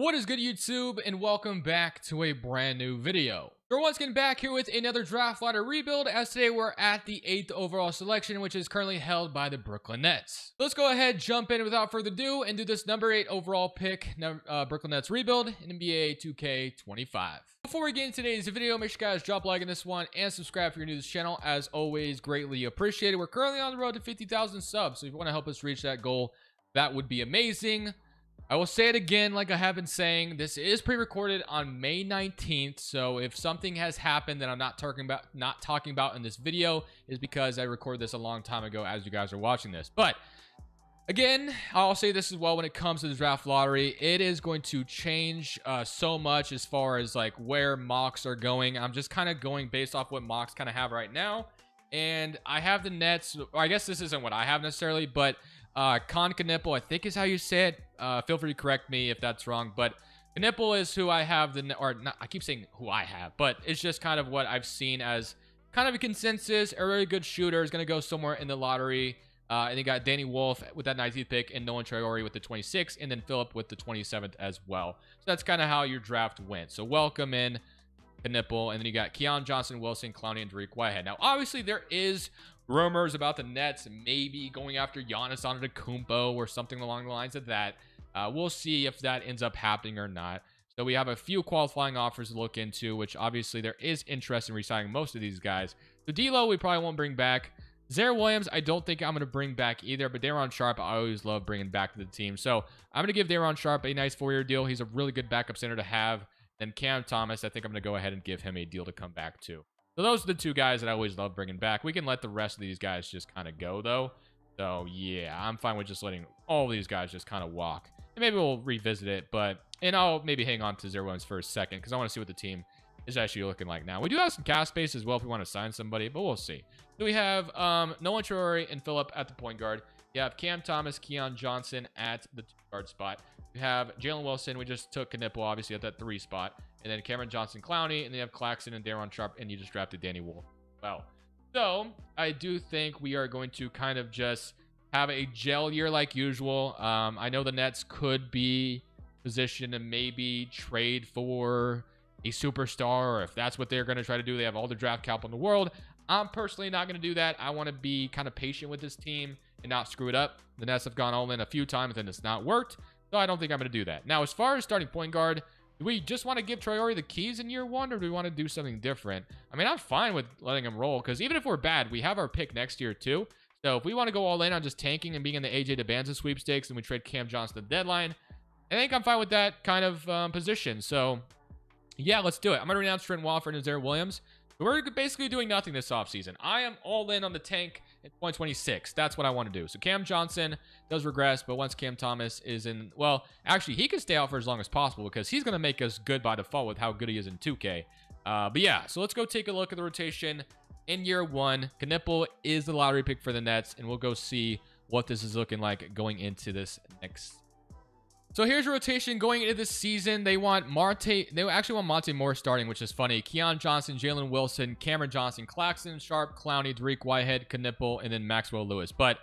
What is good, YouTube, and welcome back to a brand new video. We're once again back here with another draft ladder rebuild, as today we're at the 8th overall selection, which is currently held by the Brooklyn Nets. Let's go ahead, jump in without further ado, and do this number 8 overall pick, Brooklyn Nets rebuild in NBA 2K25. Before we get into today's video, make sure you guys drop a like on this one and subscribe if you're new to this channel. As always, greatly appreciated. We're currently on the road to 50,000 subs, so if you want to help us reach that goal, that would be amazing. I will say it again, like I have been saying, this is pre-recorded on May 19th, so if something has happened that I'm not talking about in this video, is because I recorded this a long time ago as you guys are watching this. But again, I'll say this as well, when it comes to the draft lottery, it is going to change so much as far as like where mocks are going. I'm just kind of going based off what mocks kind of have right now, and I have the Nets. I guess this isn't what I have necessarily, but Knueppel, I think is how you say it. Feel free to correct me if that's wrong, but Knueppel is who I have, or not, I keep saying who I have, but it's just kind of what I've seen as kind of a consensus. A really good shooter is going to go somewhere in the lottery. And you got Danny Wolf with that 19th pick, and Nolan Traore with the 26th, and then Phillip with the 27th as well. So that's kind of how your draft went. So welcome in Knueppel, and then you got Keon Johnson, Wilson, Clowney, and Derek Whitehead. Now, obviously, there is rumors about the Nets maybe going after Giannis Antetokounmpo or something along the lines of that. We'll see if that ends up happening or not. So we have a few qualifying offers to look into, which obviously there is interest in re-signing most of these guys. So D'Lo, we probably won't bring back. Zaire Williams, I don't think I'm going to bring back either, but Day'Ron Sharpe, I always love bringing back to the team. So I'm going to give Day'Ron Sharpe a nice 4-year deal. He's a really good backup center to have. Then Cam Thomas, I think I'm going to go ahead and give him a deal to come back to. So those are the two guys that I always love bringing back. We can let the rest of these guys just kind of go, though. So, yeah, I'm fine with just letting all these guys just kind of walk. And maybe we'll revisit it, and I'll maybe hang on to Zaire Williams for a second, because I want to see what the team is actually looking like now. We do have some cap space as well if we want to sign somebody, but we'll see. So we have Nolan Traore and Phillip at the point guard. You have Cam Thomas, Keon Johnson at the guard spot. You have Jalen Wilson. We just took Knueppel, obviously, at that 3 spot. And then Cameron Johnson, Clowney. And then you have Claxton and Day'Ron Sharpe. And you just drafted Danny Wolf. Well, so I do think we are going to kind of just have a gel year like usual. I know the Nets could be positioned to maybe trade for a superstar, or if that's what they're going to try to do. They have all the draft capital in the world. I'm personally not going to do that. I want to be kind of patient with this team and not screw it up. The Nets have gone all in a few times and it's not worked, so I don't think I'm going to do that. Now, as far as starting point guard, do we just want to give Traore the keys in year 1, or do we want to do something different? I mean, I'm fine with letting him roll, because even if we're bad, we have our pick next year too. So if we want to go all in on just tanking and being in the AJ Debanza sweepstakes, and we trade Cam Johnson at the deadline, I think I'm fine with that kind of position. So yeah, let's do it. I'm going to renounce Trent Watford and Zaire Williams. We're basically doing nothing this offseason. I am all in on the tank in 2026. That's what I want to do. So Cam Johnson does regress, but once Cam Thomas is in, well, actually, he can stay out for as long as possible, because he's going to make us good by default with how good he is in 2K. But yeah, so let's go take a look at the rotation in year 1. Knueppel is the lottery pick for the Nets, and we'll go see what this is looking like going into this next. So here's your rotation going into this season. They actually want Monte Morris starting, which is funny. Keon Johnson, Jalen Wilson, Cameron Johnson, Claxton, Sharpe, Clowney, Derek Whitehead, Knueppel, and then Maxwell Lewis. But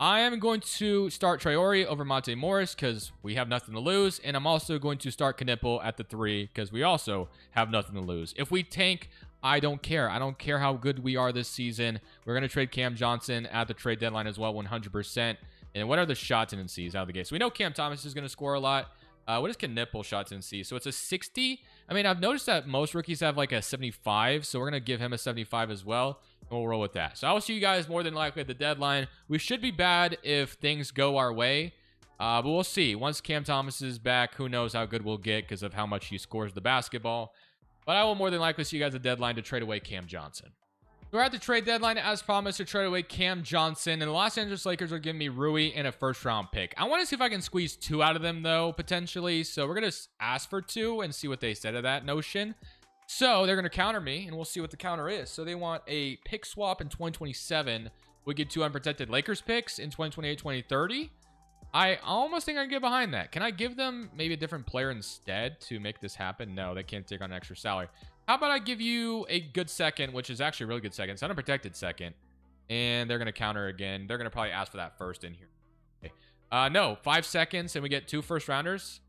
I am going to start Traore over Monte Morris, because we have nothing to lose. And I'm also going to start Knueppel at the 3, because we also have nothing to lose. If we tank, I don't care. I don't care how good we are this season. We're going to trade Cam Johnson at the trade deadline as well, 100%. And what are the shot tendencies out of the gate? So we know Cam Thomas is going to score a lot. What is Knueppel shot tendency? So it's a 60. I mean, I've noticed that most rookies have like a 75. So we're going to give him a 75 as well. And we'll roll with that. So I will see you guys more than likely at the deadline. We should be bad if things go our way. But we'll see. Once Cam Thomas is back, who knows how good we'll get because of how much he scores the basketball. But I will more than likely see you guys at the deadline to trade away Cam Johnson. We're at the trade deadline, as promised, to trade away Cam Johnson, and the Los Angeles Lakers are giving me Rui and a first-round pick. I want to see if I can squeeze 2 out of them, though, potentially. So we're going to ask for 2 and see what they said of that notion. So they're going to counter me, and we'll see what the counter is. So they want a pick swap in 2027. We get 2 unprotected Lakers picks in 2028, 2030. I almost think I can get behind that. Can I give them maybe a different player instead to make this happen? No, they can't take on an extra salary. How about I give you a good second, which is actually a really good second. It's an unprotected second. And they're going to counter again. They're going to probably ask for that first in here. Okay. No, 5 seconds and we get 2 first rounders.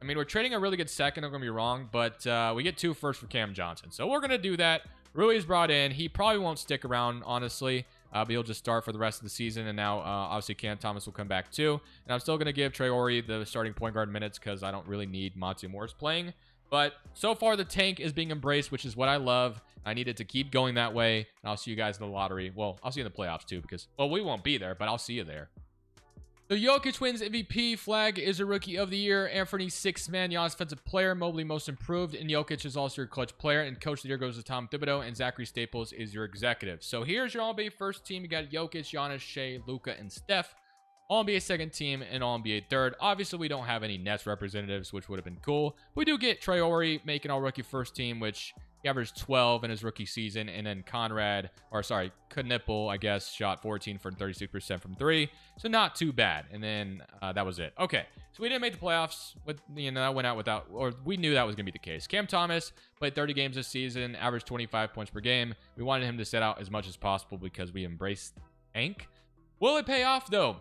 I mean, we're trading a really good second, don't get me wrong, but we get 2 firsts for Cam Johnson. So we're going to do that. Rui's brought in. He probably won't stick around, honestly. But he'll just start for the rest of the season. And now, obviously, Cam Thomas will come back too. And I'm still going to give Traore the starting point guard minutes because I don't really need Monty Morris playing. But so far, the tank is being embraced, which is what I love. I need it to keep going that way. And I'll see you guys in the lottery. Well, I'll see you in the playoffs too because, well, we won't be there, but I'll see you there. So Jokic wins MVP. Flag is a Rookie of the Year. Anthony, 6th man. Giannis, Offensive Player. Mobley, Most Improved. And Jokic is also your Clutch Player. And Coach of the Year goes to Tom Thibodeau. And Zachary Staples is your Executive. So here's your All-NBA first team. You got Jokic, Giannis, Shea, Luka, and Steph. All-NBA second team and All-NBA third. Obviously, we don't have any Nets representatives, which would have been cool. We do get Traore making All-Rookie first team, which he averaged 12 in his rookie season. And then Knueppel, I guess, shot 14 for 36% from 3. So not too bad. And then that was it. Okay, so we didn't make the playoffs. That went out without, or we knew that was going to be the case. Cam Thomas played 30 games this season, averaged 25 points per game. We wanted him to sit out as much as possible because we embraced tank. Will it pay off, though?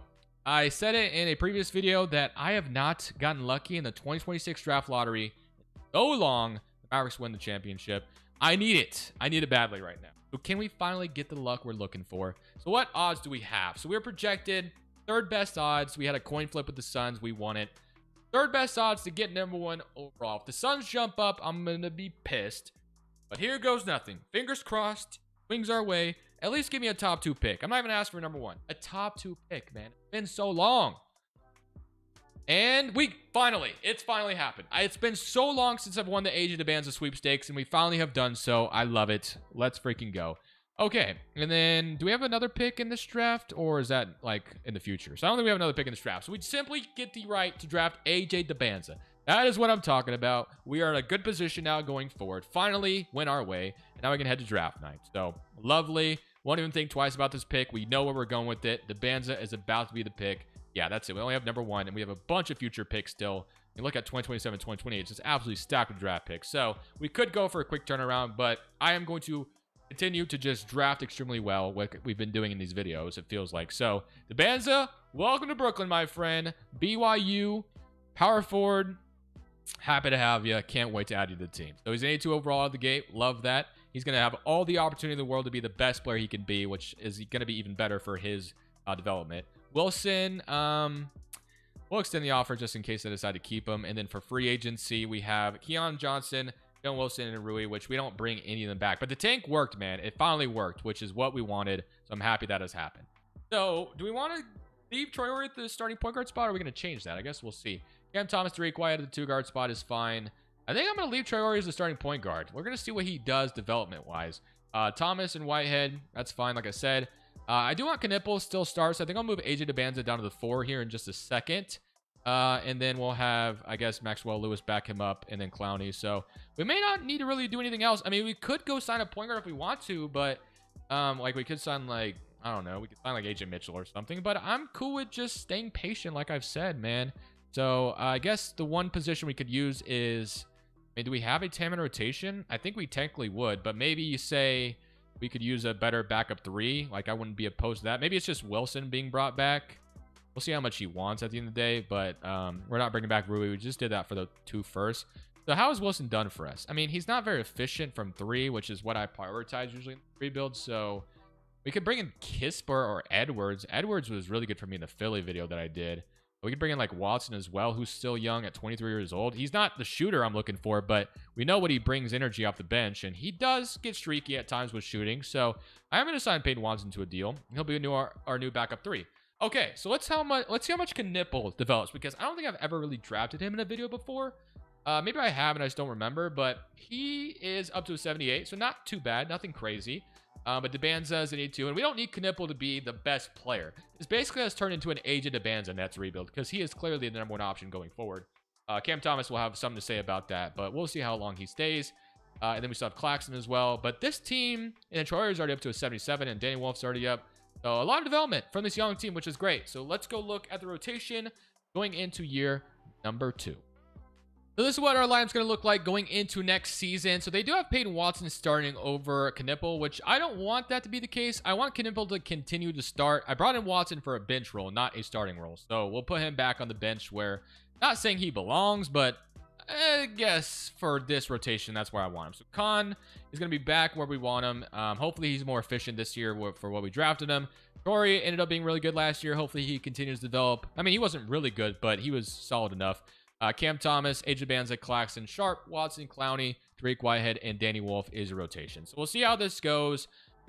I said it in a previous video that I have not gotten lucky in the 2026 draft lottery so long. The Mavericks win the championship. I need it. I need it badly right now. So can we finally get the luck we're looking for? So what odds do we have? So we're projected 3rd best odds. We had a coin flip with the Suns. We won it. 3rd best odds to get #1 overall. If the Suns jump up, I'm going to be pissed. But here goes nothing. Fingers crossed. Wings our way. At least give me a top 2 pick. I'm not even asking for #1. A top 2 pick, man. It's been so long. And it's finally happened. It's been so long since I've won the AJ DeBanza sweepstakes, and we finally have done so. I love it. Let's freaking go. Okay, and then do we have another pick in this draft, or is that like in the future? So I don't think we have another pick in this draft. So we simply get the right to draft AJ DeBanza. That is what I'm talking about. We are in a good position now going forward. Finally went our way, and now we can head to draft night. So lovely. Won't even think twice about this pick. We know where we're going with it. DeBanza is about to be the pick. Yeah, that's it. We only have #1, and we have a bunch of future picks still. You look at 2027, 2028. It's just absolutely stacked with draft picks. So we could go for a quick turnaround, but I am going to continue to just draft extremely well, what we've been doing in these videos, it feels like. So, DeBanza, welcome to Brooklyn, my friend. BYU, power forward. Happy to have you. Can't wait to add you to the team. So he's an 82 overall out of the gate. Love that. He's going to have all the opportunity in the world to be the best player he can be, which is going to be even better for his development. Wilson, we'll extend the offer just in case I decide to keep him. And then for free agency, we have Keon Johnson, John Wilson, and Rui, which we don't bring any of them back. But the tank worked, man. It finally worked, which is what we wanted. So I'm happy that has happened. So do we want to leave Traore at the starting point guard spot, or are we going to change that? I guess we'll see. Cam Thomas, Tariq White at the 2-guard spot is fine. I think I'm going to leave Traore as the starting point guard. We're going to see what he does development-wise. Thomas and Whitehead, that's fine, like I said. I do want Knueppel still start, so I think I'll move AJ DeBanza down to the 4 here in just a second. And then we'll have, I guess, Maxwell Lewis back him up, and then Clowney. So we may not need to really do anything else. I mean, we could go sign a point guard if we want to, but like we could sign like, I don't know, we could sign like AJ Mitchell or something. But I'm cool with just staying patient, like I've said, man. So I guess the one position we could use is, I mean, do we have a 10-man rotation? I think we technically would, but maybe you say we could use a better backup 3. Like, I wouldn't be opposed to that. Maybe it's just Wilson being brought back. We'll see how much he wants at the end of the day, but we're not bringing back Rui. We just did that for the 2 first. So how has Wilson done for us? I mean, he's not very efficient from 3, which is what I prioritize usually in the rebuild. So we could bring in Kisper or Edwards. Edwards was really good for me in the Philly video that I did. We could bring in like Watson as well, who's still young at 23 years old. He's not the shooter I'm looking for, but we know what he brings energy off the bench, and he does get streaky at times with shooting. So I am going to sign Peyton Watson to a deal. He'll be our new backup 3. Okay, so let's see how much Knueppel develops, because I don't think I've ever really drafted him in a video before. Maybe I have and I just don't remember, but he is up to a 78, so not too bad, nothing crazy. But DeBanza is an 82, and we don't need Knueppel to be the best player. This basically has turned into an AJ DeBanza Nets rebuild, because he is clearly the #1 option going forward. Cam Thomas will have something to say about that, but we'll see how long he stays. And then we still have Claxton as well. But this team, and Troyer is already up to a 77, and Danny Wolf's already up. So a lot of development from this young team, which is great. So let's go look at the rotation going into year number 2. So this is what our lineup's going to look like going into next season. So they do have Peyton Watson starting over Knueppel, which I don't want that to be the case. I want Knueppel to continue to start. I brought in Watson for a bench role, not a starting role. So we'll put him back on the bench where Not saying he belongs, but I guess for this rotation, that's where I want him. So Khan is going to be back where we want him. Hopefully he's more efficient this year for what we drafted him. Torrey ended up being really good last year. Hopefully he continues to develop. I mean, he wasn't really good, but he was solid enough. Cam Thomas, AJ Banza, Claxton, Sharp, Watson, Clowney, Drake Whitehead, and Danny Wolf is a rotation. So we'll see how this goes.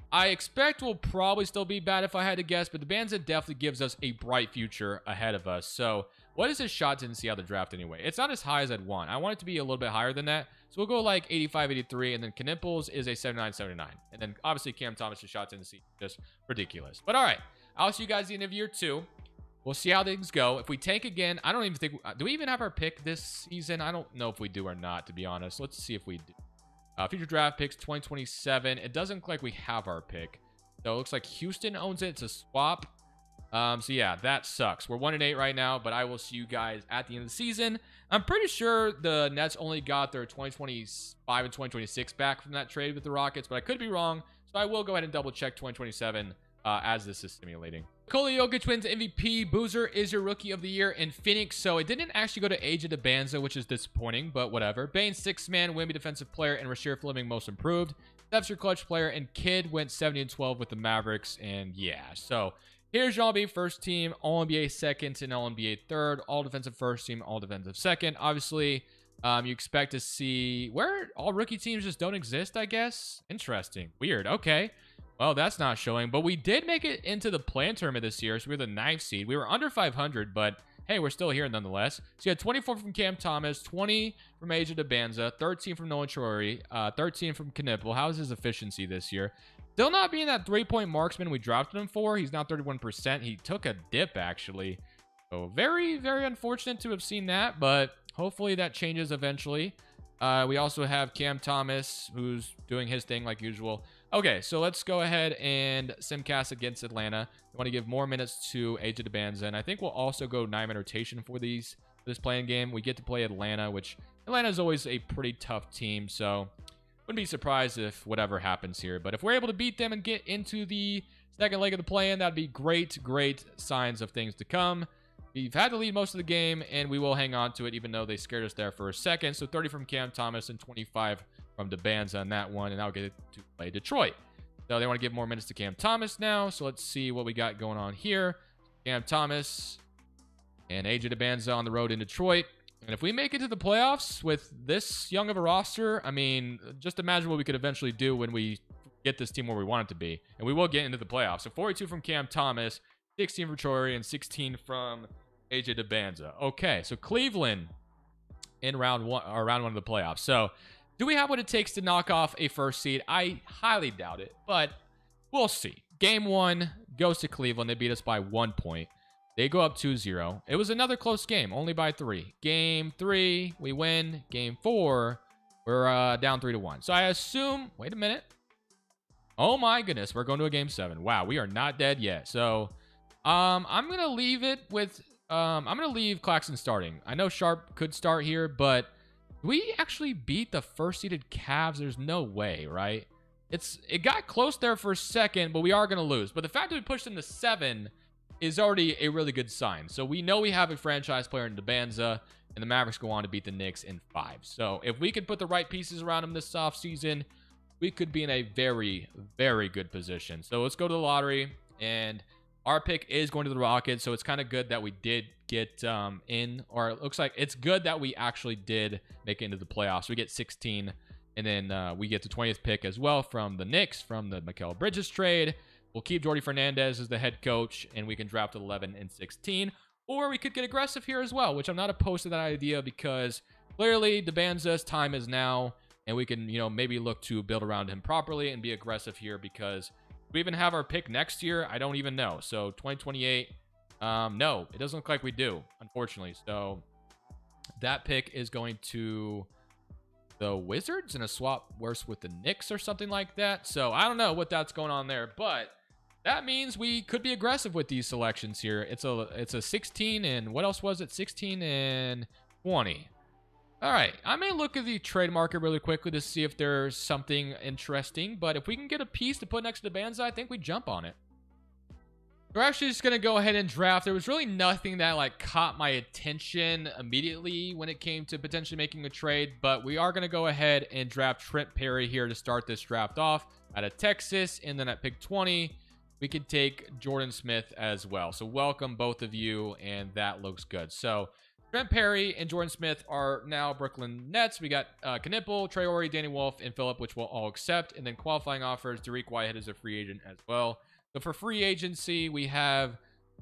I expect we'll probably still be bad if I had to guess, but the Banza definitely gives us a bright future ahead of us. So what is his shot tendency out of the draft anyway? It's not as high as I'd want. I want it to be a little bit higher than that. So we'll go like 85, 83, and then Knueppel's is a 79, 79. And then obviously Cam Thomas' shot tendency just ridiculous. But all right, I'll see you guys at the end of year 2. We'll see how things go. If we tank again, I don't even think... do we even have our pick this season? I don't know if we do or not, to be honest. Let's see if we do. Future draft picks 2027. It doesn't look like we have our pick. So it looks like Houston owns it. It's a swap. So yeah, that sucks. We're 1-8 right now, but I will see you guys at the end of the season. I'm pretty sure the Nets only got their 2025 and 2026 back from that trade with the Rockets, but I could be wrong. So I will go ahead and double check 2027 as this is simulating. Nikola Jokic wins MVP. Boozer is your rookie of the year in Phoenix. So it didn't actually go to AJ DeBanza, which is disappointing, but whatever. Bane, 6th man, Wemby defensive player, and Rasheer Fleming most improved. Steph's your clutch player, and Kidd went 70-12 with the Mavericks. And yeah, so here's your All-NBA first team, All-NBA second, and All-NBA third, all defensive first team, all defensive second. Obviously, you expect to see where all rookie teams just don't exist, I guess. Interesting. Weird. Okay. Well, that's not showing, but we did make it into the play-in tournament this year, so we were the 9th seed. We were under 500, but hey, we're still here nonetheless. So you had 24 from Cam Thomas, 20 from AJ DeBanza, 13 from Nolan Chori, 13 from Knueppel. How's his efficiency this year? Still not being that 3-point marksman we drafted him for. He's now 31%. He took a dip, actually. So very, very unfortunate to have seen that, but hopefully that changes eventually. We also have Cam Thomas, who's doing his thing like usual. Okay, so let's go ahead and simcast against Atlanta. We want to give more minutes to AJ DeBanza, and I think we'll also go 9-man rotation for this playing game. We get to play Atlanta, which Atlanta is always a pretty tough team, so wouldn't be surprised if whatever happens here. But if we're able to beat them and get into the second leg of the play-in, that'd be great, great signs of things to come. We've had to lead most of the game, and we will hang on to it, even though they scared us there for a second. So 30 from Cam Thomas and 25 from DeBanza on that one, and I'll get to play Detroit. So they want to give more minutes to Cam Thomas now. So let's see what we got going on here. Cam Thomas and AJ DeBanza on the road in Detroit. And if we make it to the playoffs with this young of a roster, I mean, just imagine what we could eventually do when we get this team where we want it to be. And we will get into the playoffs. So 42 from Cam Thomas, 16 from Chori, and 16 from AJ DeBanza. Okay, so Cleveland in round one of the playoffs. So do we have what it takes to knock off a first seed? I highly doubt it, but we'll see. Game 1 goes to Cleveland. They beat us by 1 point. They go up 2-0. It was another close game, only by 3. Game 3, we win. Game 4, we're down 3-1. So I assume, wait a minute. Oh my goodness, we're going to a game 7. Wow, we are not dead yet. So I'm going to leave it with, I'm going to leave Claxton starting. I know Sharp could start here, but we actually beat the first-seeded Cavs. There's no way, right? It got close there for a second, but we are going to lose. But the fact that we pushed into 7 is already a really good sign. So we know we have a franchise player in DeBanza, and the Mavericks go on to beat the Knicks in 5. So if we could put the right pieces around them this offseason, we could be in a very, very good position. So let's go to the lottery, and our pick is going to the Rockets. So it's kind of good that we did get in, or it looks like it's good that we actually did make it into the playoffs. We get 16, and then we get the 20th pick as well from the Knicks, from the Mikal Bridges trade. We'll keep Jordi Fernandez as the head coach, and we can draft 11 and 16. Or we could get aggressive here as well, which I'm not opposed to that idea, because clearly DeBanza's time is now, and we can, you know, maybe look to build around him properly and be aggressive here, because we even have our pick next year. I don't even know. So 2028, no, it doesn't look like we do, unfortunately. So that pick is going to the Wizards in a swap worse with the Knicks or something like that. So I don't know what that's going on there, but that means we could be aggressive with these selections here. It's a 16 and what else was it? 16 and 20. All right, I may look at the trade market really quickly to see if there's something interesting, but if we can get a piece to put next to Banza, I think we jump on it. We're actually just gonna go ahead and draft. There was really nothing that like caught my attention immediately when it came to potentially making a trade, but we are gonna go ahead and draft Trent Perry here to start this draft off out of Texas. And then at pick 20, we could take Jordan Smith as well. So welcome both of you, and that looks good. So Trent Perry and Jordan Smith are now Brooklyn Nets. We got Knueppel, Traore, Danny Wolf, and Phillip, which we'll all accept. And then qualifying offers, Derek Whitehead is a free agent as well. So for free agency, we have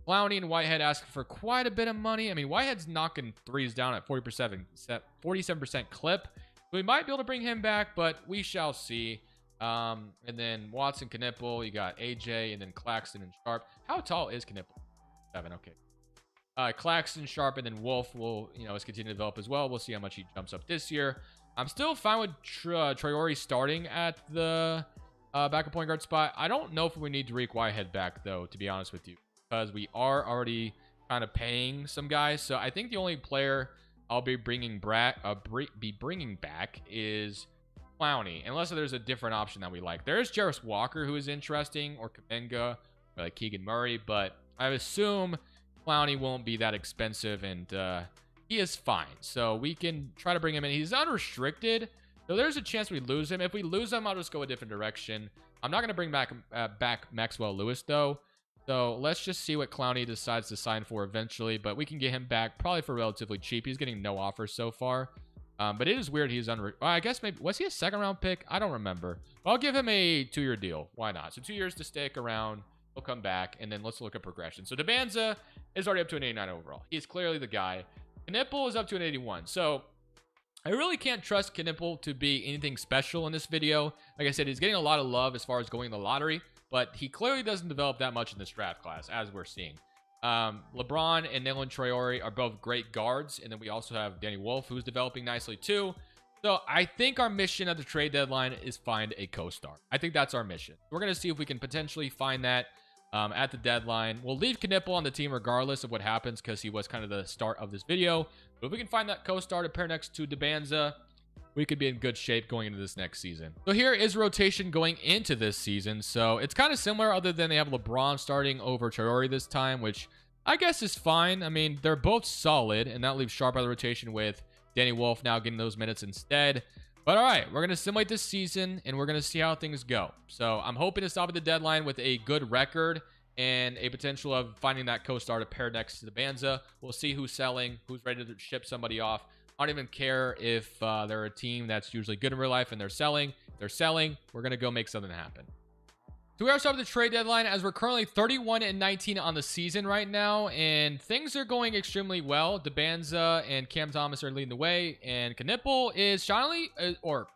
Clowney and Whitehead asking for quite a bit of money. I mean, Whitehead's knocking threes down at 47% clip. So we might be able to bring him back, but we shall see. And then Watson, Knueppel, you got AJ, and then Claxton and Sharp. How tall is Knueppel? 7, okay. Claxton, Sharp, and then Wolf will, let's continue to develop as well. We'll see how much he jumps up this year. I'm still fine with Traore starting at the backup point guard spot. I don't know if we need Derek Whitehead back, though, to be honest with you, because we are already kind of paying some guys. So I think the only player I'll be bringing back is Clowney, unless there's a different option that we like. There's Jarris Walker, who is interesting, or Kaminga, or like Keegan Murray, but I assume Clowney won't be that expensive, and he is fine. So we can try to bring him in. He's unrestricted, so there's a chance we lose him. If we lose him, I'll just go a different direction. I'm not going to bring back Maxwell Lewis, though. So let's just see what Clowney decides to sign for eventually, but we can get him back probably for relatively cheap. He's getting no offers so far. But it is weird he's I guess maybe, was he a second-round pick? I don't remember. But I'll give him a 2-year deal. Why not? So 2 years to stick around. He'll come back, and then let's look at progression. So Debanza is already up to an 89 overall. He's clearly the guy. Knueppel is up to an 81. So I really can't trust Knueppel to be anything special in this video. Like I said, he's getting a lot of love as far as going in the lottery, but he clearly doesn't develop that much in this draft class, as we're seeing. LeBron and Nyland Traore are both great guards, and then we also have Danny Wolf, who's developing nicely too. So I think our mission at the trade deadline is find a co-star. I think that's our mission. We're going to see if we can potentially find that at the deadline. We'll leave Knueppel on the team regardless of what happens, because he was kind of the start of this video. But if we can find that co-star to pair next to Debanza, we could be in good shape going into this next season. So here is rotation going into this season. So it's kind of similar, other than they have LeBron starting over Traore this time, which I guess is fine. I mean, they're both solid, and that leaves Sharp out of the rotation with Danny Wolf now getting those minutes instead. But all right, we're going to simulate this season, and we're going to see how things go. So I'm hoping to stop at the deadline with a good record and a potential of finding that co-star to pair next to Debanza. We'll see who's selling, who's ready to ship somebody off. I don't even care if they're a team that's usually good in real life and they're selling. If they're selling, we're going to go make something happen. So we are starting the trade deadline, as we're currently 31-19 on the season right now, and things are going extremely well. Debanza and Cam Thomas are leading the way, and Knueppel is finally, or if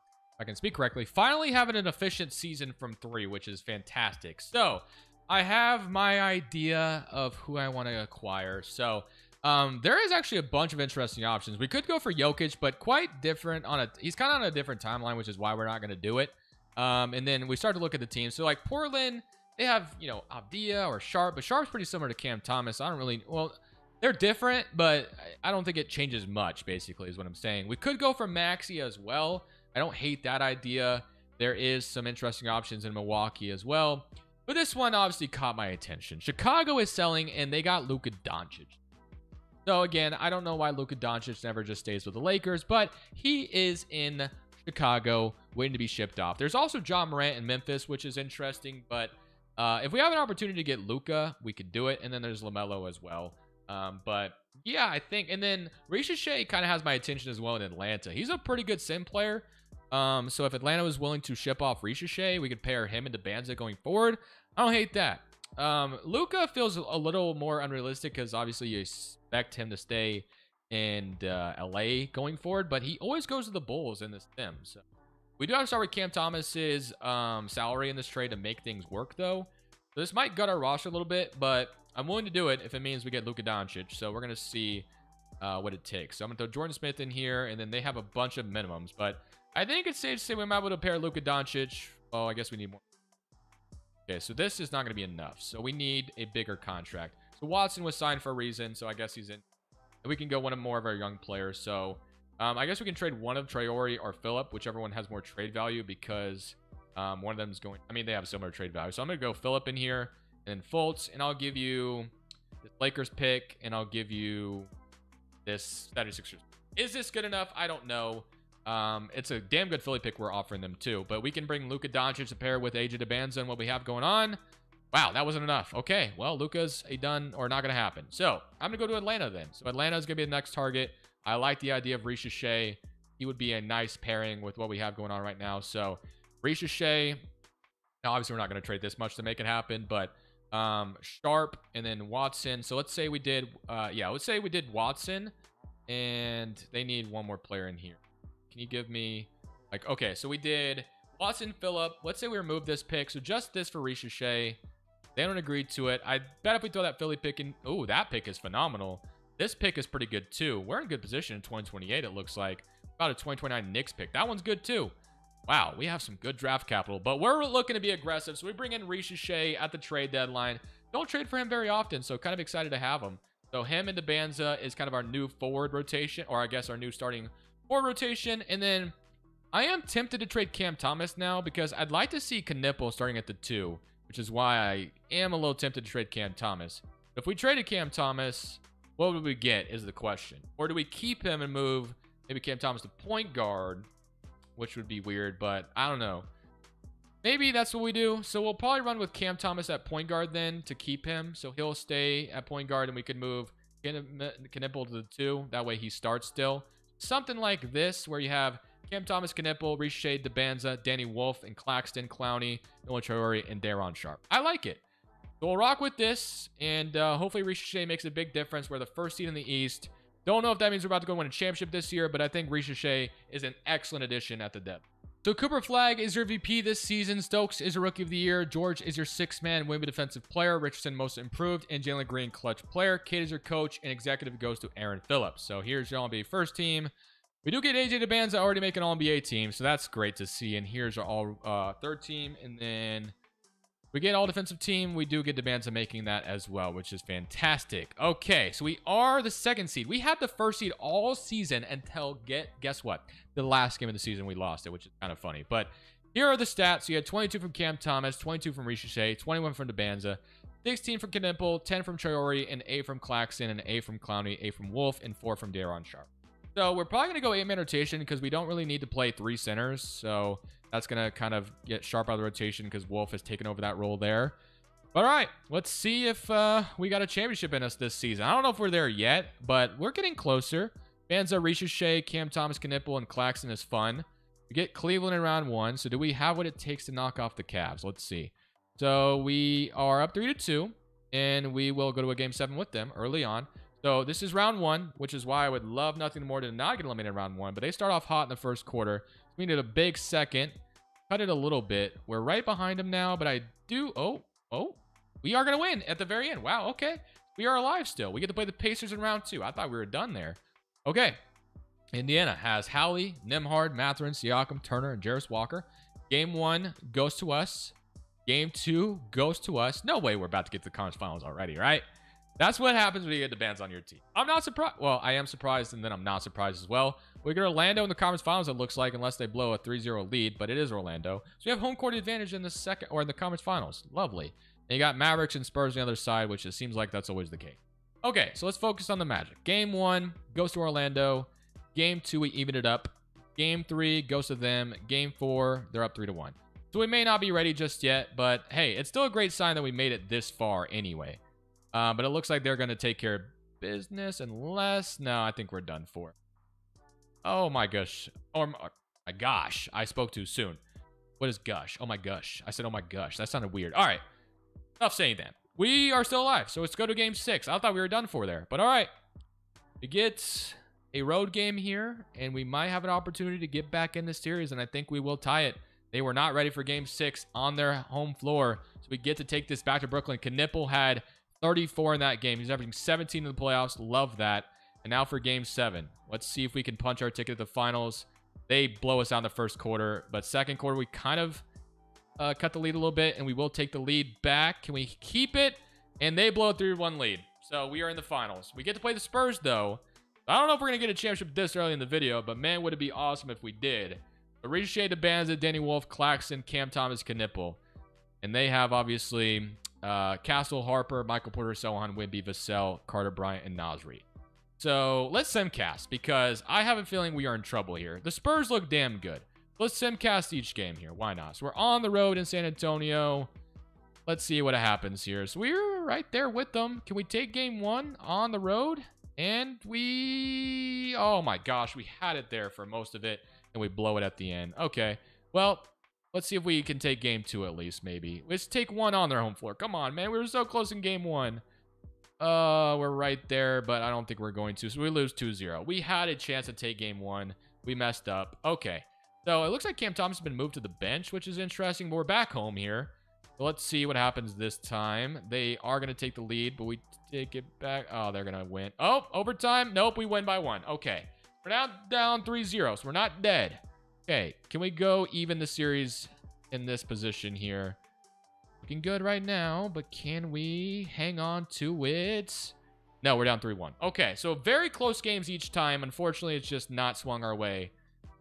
I can speak correctly, finally having an efficient season from 3, which is fantastic. So I have my idea of who I want to acquire. So there is actually a bunch of interesting options. We could go for Jokic, but quite different he's kind of on a different timeline, which is why we're not going to do it. And then we start to look at the team. So like Portland, they have, Avdia or Sharp, but Sharp's pretty similar to Cam Thomas. They're different, but I don't think it changes much, basically, is what I'm saying. We could go for Maxey as well. I don't hate that idea. There is some interesting options in Milwaukee as well. But this one obviously caught my attention. Chicago is selling, and they got Luka Doncic. So again, I don't know why Luka Doncic never just stays with the Lakers, but he is in Chicago waiting to be shipped off. There's also John Morant in Memphis, which is interesting, but if we have an opportunity to get Luka, we could do it. And then there's LaMelo as well. But yeah, I think, and then Ricochet kind of has my attention as well in Atlanta. He's a pretty good sim player. So if Atlanta was willing to ship off Ricochet, we could pair him into Debanza going forward. I don't hate that. Luka feels a little more unrealistic, because obviously you expect him to stay in LA going forward, but he always goes to the Bulls in this sim. So we do have to start with Cam Thomas's salary in this trade to make things work, though. So this might gut our roster a little bit, but I'm willing to do it if it means we get Luka Doncic. So we're going to see what it takes. So I'm going to throw Jordan Smith in here, and then they have a bunch of minimums, but I think it's safe to say we might be able to pair Luka Doncic. Oh, I guess we need more. Okay, so this is not going to be enough. So we need a bigger contract. So Watson was signed for a reason, so I guess he's in. And we can go one of more of our young players. So I guess we can trade one of Traore or Phillip, whichever one has more trade value, because one of them is going. I mean, they have similar trade value. So I'm going to go Phillip in here. and then Fultz, and I'll give you this Lakers pick, and I'll give you this 76ers. Is this good enough? I don't know. It's a damn good Philly pick we're offering them too, but we can bring Luka Doncic to pair with AJ DeBanza and what we have going on. Wow, that wasn't enough. Okay, well, Luka's a done or not going to happen. So I'm going to go to Atlanta then. So Atlanta is going to be the next target. I like the idea of Shai. He would be a nice pairing with what we have going on right now. So Shai, now obviously we're not going to trade this much to make it happen, but Sharp and then Watson. So let's say we did, let's say we did Watson, and they need one more player in here. Can you give me, like, okay, so we did Watson, Phillip. Let's say we remove this pick. So just this for Shai. They don't agree to it. I bet if we throw that Philly pick in, oh, that pick is phenomenal. This pick is pretty good too. We're in good position in 2028, it looks like. About a 2029 Knicks pick. That one's good too. Wow, we have some good draft capital, but we're looking to be aggressive. So we bring in Shai at the trade deadline. Don't trade for him very often, so kind of excited to have him. So him and DeBanza is kind of our new forward rotation, or I guess our new starting forward rotation. And then I am tempted to trade Cam Thomas now because I'd like to see Knueppel starting at the 2, which is why I am a little tempted to trade Cam Thomas. If we traded Cam Thomas, what would we get is the question. Or do we keep him and move maybe Cam Thomas to point guard, which would be weird, but I don't know. Maybe that's what we do. So we'll probably run with Cam Thomas at point guard then to keep him. So he'll stay at point guard and we can move Knueppel to the 2. That way he starts still. Something like this where you have Cam Thomas, Knueppel, Shai, DeBanza, Danny Wolf, and Claxton, Clowney, Noah Traore, and Daron Sharp. I like it. So we'll rock with this, and hopefully Shai makes a big difference. We're the first seed in the East. Don't know if that means we're about to go win a championship this year, but I think Shai is an excellent addition at the depth. So Cooper Flagg is your VP this season. Stokes is your Rookie of the Year. George is your 6th man Wemby defensive player. Richardson most improved, and Jalen Green clutch player. Kate is your coach, and executive goes to Aaron Phillips. So here's your All-NBA first team. We do get AJ DeBanza already making All-NBA team, so that's great to see. And here's our all third team, and then we get all defensive team. We do get DeBanza making that as well, which is fantastic. Okay, so we are the 2nd seed. We had the 1st seed all season until guess what? The last game of the season we lost it, which is kind of funny. But here are the stats. You had 22 from Cam Thomas, 22 from Shai, 21 from DeBanza, 16 from Knueppel, 10 from Traore, an 8 from Claxton, an 8 from Clowney, 8 from Wolf, and 4 from Daron Sharp. So we're probably going to go 8-man rotation because we don't really need to play 3 centers. So that's going to kind of get Sharp out of the rotation because Wolf has taken over that role there. But all right, let's see if we got a championship in us this season. I don't know if we're there yet, but we're getting closer. Banza, Shai, Cam Thomas, Knueppel, and Claxton is fun. We get Cleveland in round 1. So do we have what it takes to knock off the Cavs? Let's see. So we are up 3-2, and we will go to a game 7 with them early on. So this is round 1, which is why I would love nothing more to not get eliminated in round 1. But they start off hot in the first quarter. We need a big second. Cut it a little bit. We're right behind them now, but I do... Oh, we are going to win at the very end. Wow, okay. We are alive still. We get to play the Pacers in round 2. I thought we were done there. Okay. Indiana has Howley, Nembhard, Mathurin, Siakam, Turner, and Jarris Walker. Game 1 goes to us. Game 2 goes to us. No way we're about to get to the conference finals already, right? That's what happens when you get the bands on your team. I'm not surprised. Well, I am surprised, and then I'm not surprised as well. We get Orlando in the conference finals, it looks like, unless they blow a 3-0 lead, but it is Orlando. So we have home court advantage in the second, or in the conference finals. Lovely. And you got Mavericks and Spurs on the other side, which it seems like that's always the case. Okay, so let's focus on the Magic. Game 1 goes to Orlando. Game 2, we even it up. Game 3 goes to them. Game 4, they're up 3-1. So we may not be ready just yet, but hey, it's still a great sign that we made it this far anyway. But it looks like they're going to take care of business unless... No, I think we're done for. Oh my gosh. Oh my gosh. I spoke too soon. What is gush? Oh my gosh. I said oh my gosh. That sounded weird. All right. Enough saying that. We are still alive. So let's go to game 6. I thought we were done for there. But all right. We get a road game here. And we might have an opportunity to get back in this series. And I think we will tie it. They were not ready for game 6 on their home floor. So we get to take this back to Brooklyn. Knueppel had 34 in that game. He's averaging 17 in the playoffs. Love that. And now for game 7. Let's see if we can punch our ticket to the finals. They blow us out in the first quarter. But second quarter, we kind of cut the lead a little bit. And we will take the lead back. Can we keep it? And they blow a 3-1 lead. So we are in the finals. We get to play the Spurs, though. I don't know if we're going to get a championship this early in the video. But man, would it be awesome if we did. Shai, DeBanza, Danny Wolf, Claxton, Cam Thomas, Knueppel. And they have, obviously... Castle, Harper, Michael Porter, Sohan, Wimby, Vassell, Carter Bryant, and Nasri. So let's simcast because I have a feeling we are in trouble here. The Spurs look damn good. Let's simcast each game here. Why not? So we're on the road in San Antonio. Let's see what happens here. So we're right there with them. Can we take game one on the road? And we... Oh my gosh, we had it there for most of it. And we blow it at the end. Okay. Well, let's see if we can take game two at least, maybe. Let's take one on their home floor. Come on, man. We were so close in game one. We're right there, but I don't think we're going to. So we lose 2-0. We had a chance to take game one. We messed up. Okay. So it looks like Cam Thomas has been moved to the bench, which is interesting. But we're back home here. So let's see what happens this time. They are going to take the lead, but we take it back. Oh, they're going to win. Oh, overtime. Nope, we win by 1. Okay. We're now down 3-0, so we're not dead. Okay. Can we go even the series in this position here? Looking good right now, but can we hang on to it? No, we're down 3-1. Okay, so very close games each time. Unfortunately, it's just not swung our way.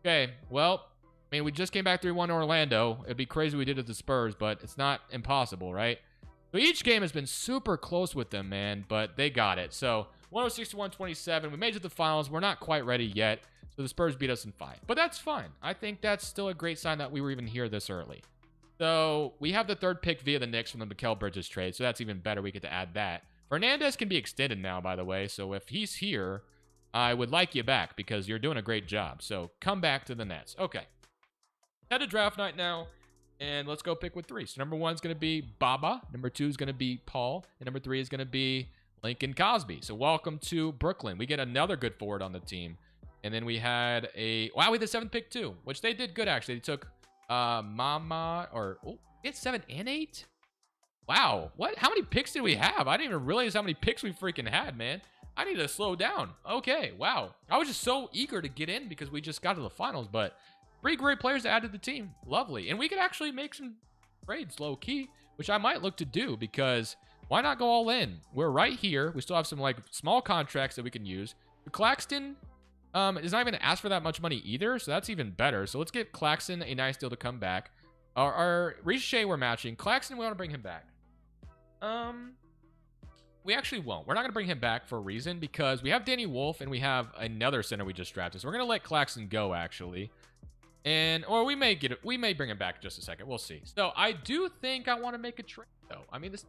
Okay, well, I mean, we just came back 3-1 to Orlando. It'd be crazy we did it to Spurs, but it's not impossible, right? So each game has been super close with them, man, but they got it. So 106 to 127. We made it to the finals. We're not quite ready yet. So the Spurs beat us in 5. But that's fine. I think that's still a great sign that we were even here this early. So we have the 3rd pick via the Knicks from the Mikal Bridges trade. So that's even better. We get to add that. Fernandez can be extended now, by the way. So if he's here, I would like you back because you're doing a great job. So come back to the Nets. Okay. Head to draft night now. And let's go pick with 3. So number 1 is going to be Baba. Number 2 is going to be Paul. And number 3 is going to be Lincoln Cosby. So welcome to Brooklyn. We get another good forward on the team. And then we had a... Wow, we had the 7th pick too, which they did good, actually. They took... Mama, or it's 7 and 8. Wow, what? How many picks did we have? I didn't even realize how many picks we freaking had, man. I need to slow down. Okay, wow. I was just so eager to get in because we just got to the finals, but 3 great players to add to the team. Lovely, and we could actually make some trades low key, which I might look to do because why not go all in? We're right here. We still have some like small contracts that we can use. Claxton. Is not even going to ask for that much money either, so that's even better. So let's get Claxton a nice deal to come back. Our Ricochet we're matching. Claxton, we want to bring him back. We actually won't. We're not going to bring him back for a reason because we have Danny Wolf and we have another center we just drafted. So we're going to let Claxton go actually. Or we may bring him back in just a second. We'll see. So I do think I want to make a trade though. I mean, this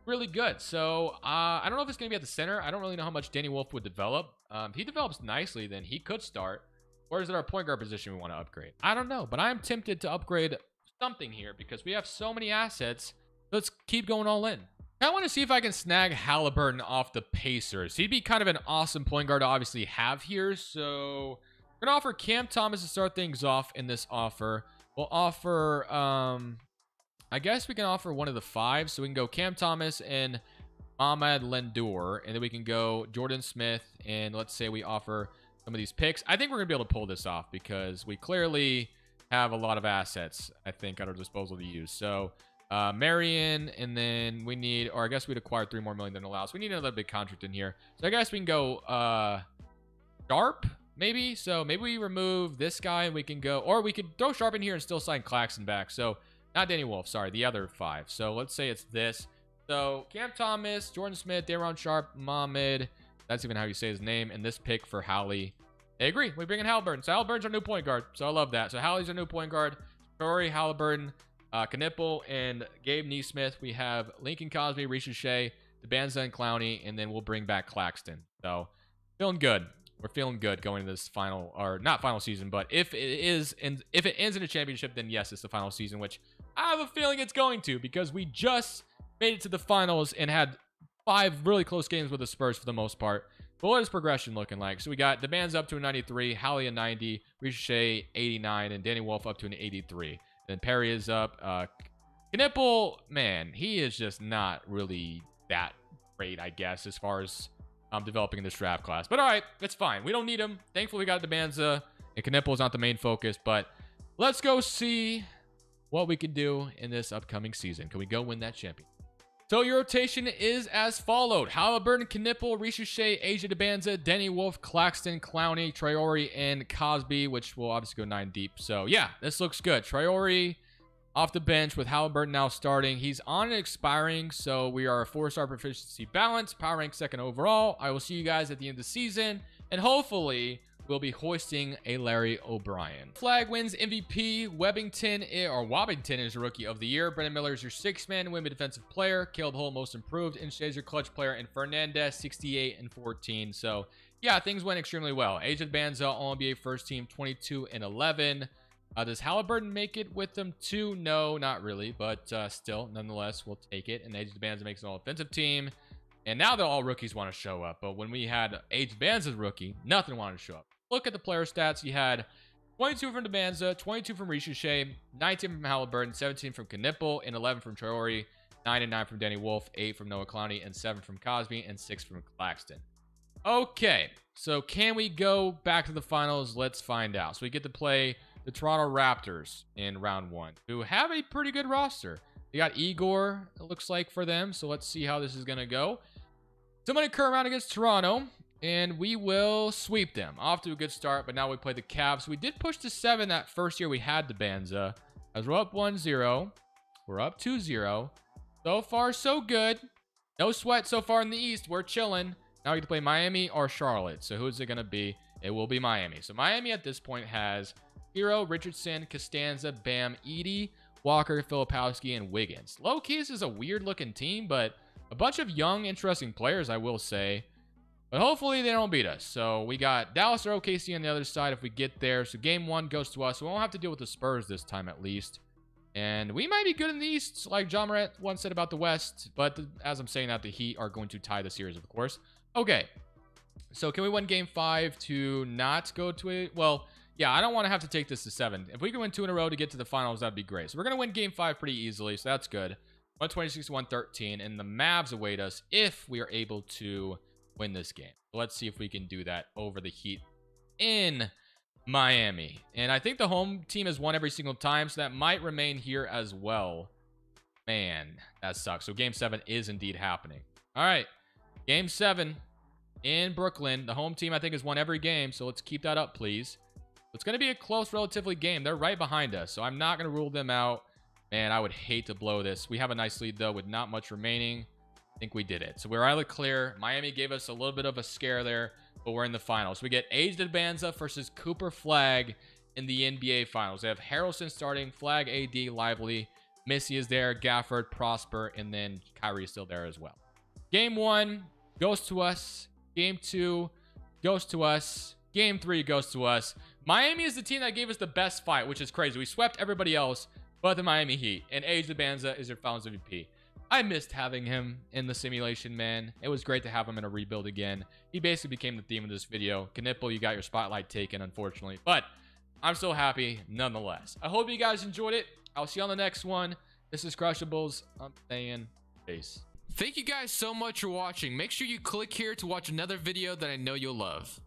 really good. So I don't know if it's going to be at the center. I don't really know how much Danny Wolf would develop. If he develops nicely, then he could start. Or is it our point guard position we want to upgrade? I don't know, but I'm tempted to upgrade something here because we have so many assets. Let's keep going all in. I want to see if I can snag Halliburton off the Pacers. He'd be kind of an awesome point guard to obviously have here. So we're going to offer Cam Thomas to start things off in this offer. We'll offer... I guess we can offer one of the 5. So we can go Cam Thomas and Ahmad Lendour. And then we can go Jordan Smith. And let's say we offer some of these picks. I think we're going to be able to pull this off because we clearly have a lot of assets, I think, at our disposal to use. So Marion, and then we need, or I guess we'd acquire 3 more million than allows. We need another big contract in here. So I guess we can go Sharp, maybe. So maybe we remove this guy and we can go, or we could throw Sharp in here and still sign Claxton back. So not Danny Wolf, sorry, the other 5. So let's say it's this. So Cam Thomas, Jordan Smith, Daron Sharp, Mohamed. That's even how you say his name. And this pick for Hallie. I agree. We bring in Halliburton. So Halliburton's our new point guard. So I love that. So Hallie's our new point guard. Torrey, Halliburton, Knueppel, and Gabe Neesmith. We have Lincoln Cosby, Ricochet, DeBanza, and Clowney. And then we'll bring back Claxton. So feeling good. We're feeling good going into this final, or not final season, but if it is, and if it ends in a championship, then yes, it's the final season, which I have a feeling it's going to because we just made it to the finals and had 5 really close games with the Spurs for the most part. But what is progression looking like? So we got DeBanza up to a 93, Hallie a 90, Ricochet 89, and Danny Wolf up to an 83. And Perry is up. Knueppel, man, he is just not really that great, I guess, as far as developing in this draft class. But all right, it's fine. We don't need him. Thankfully, we got DeBanza, and Knueppel is not the main focus. But let's go see what we can do in this upcoming season. Can we go win that championship? So your rotation is as followed. Halliburton, Knueppel, Ricochet, Asia DeBanza, Denny Wolf, Claxton, Clowney, Traore, and Cosby, which will obviously go 9 deep. So yeah, this looks good. Traore, Off the bench with Halliburton now starting. He's on and expiring, so we are a 4-star proficiency balance, power rank 2nd overall. I will see you guys at the end of the season, and hopefully we'll be hoisting a Larry O'Brien. Flag wins MVP. Wobbington is Rookie of the Year. Brendan Miller is your 6th man, Women Defensive Player. Caleb Hull, Most Improved. And Shay's your Clutch Player. And Fernandez, 68 and 14. So, yeah, things went extremely well. Aged Banza, All-NBA First Team, 22 and 11. Does Halliburton make it with them too? No, not really. But still, nonetheless, we'll take it. And Aged Banza makes an all-offensive team. And now that all rookies want to show up. But when we had Aged Banza's rookie, nothing wanted to show up. Look at the player stats. You had 22 from Debanza, 22 from Ricochet, 19 from Halliburton, 17 from Knueppel, and 11 from Traore, 9 and 9 from Danny Wolf, 8 from Noah Clowney, and 7 from Cosby, and 6 from Claxton. Okay, so can we go back to the finals? Let's find out. So we get to play the Toronto Raptors in round 1, who have a pretty good roster. They got Igor, it looks like, for them, so let's see how this is going to go. Somebody current round against Toronto, and we will sweep them. Off to a good start, but now we play the Cavs. We did push to 7 that first year we had the Banza. As we're up 1-0. We're up 2-0. So far, so good. No sweat so far in the East. We're chilling. Now we get to play Miami or Charlotte. So who's it going to be? It will be Miami. So Miami at this point has Hero, Richardson, Costanza, Bam, Edie, Walker, Filipowski, and Wiggins. Low-key, this is a weird-looking team, but a bunch of young, interesting players, I will say. But hopefully they don't beat us. So we got Dallas or OKC on the other side if we get there. So game 1 goes to us. We won't have to deal with the Spurs this time at least. And we might be good in the East, like John Morant once said about the West. But as I'm saying that, the Heat are going to tie the series, of course. Okay. So can we win game 5 to not go to it? Well, yeah, I don't want to have to take this to 7. If we can win 2 in a row to get to the finals, that'd be great. So we're going to win game 5 pretty easily. So that's good. 126-113, and the Mavs await us if we are able to win this game. So let's see if we can do that over the Heat in Miami. And I think the home team has won every single time, so that might remain here as well. Man, that sucks. So game 7 is indeed happening. All right, game 7 in Brooklyn. The home team, I think, has won every game, so let's keep that up, please. It's going to be a close, relatively game. They're right behind us, so I'm not going to rule them out. Man, I would hate to blow this. We have a nice lead, though, with not much remaining. I think we did it. So we're either clear. Miami gave us a little bit of a scare there, but we're in the finals. We get Aged Banza versus Cooper Flag in the NBA finals. They have Harrelson starting, Flag, AD, Lively. Missy is there, Gafford, Prosper, and then Kyrie is still there as well. Game 1 goes to us. Game 2 goes to us. Game 3 goes to us. Miami is the team that gave us the best fight, which is crazy. We swept everybody else but the Miami Heat, and Aged Banza is your finals MVP. I missed having him in the simulation, man. It was great to have him in a rebuild again. He basically became the theme of this video. Knueppel, you got your spotlight taken, unfortunately, but I'm still happy nonetheless. I hope you guys enjoyed it. I'll see you on the next one. This is Crushables. I'm saying peace. Thank you guys so much for watching. Make sure you click here to watch another video that I know you'll love.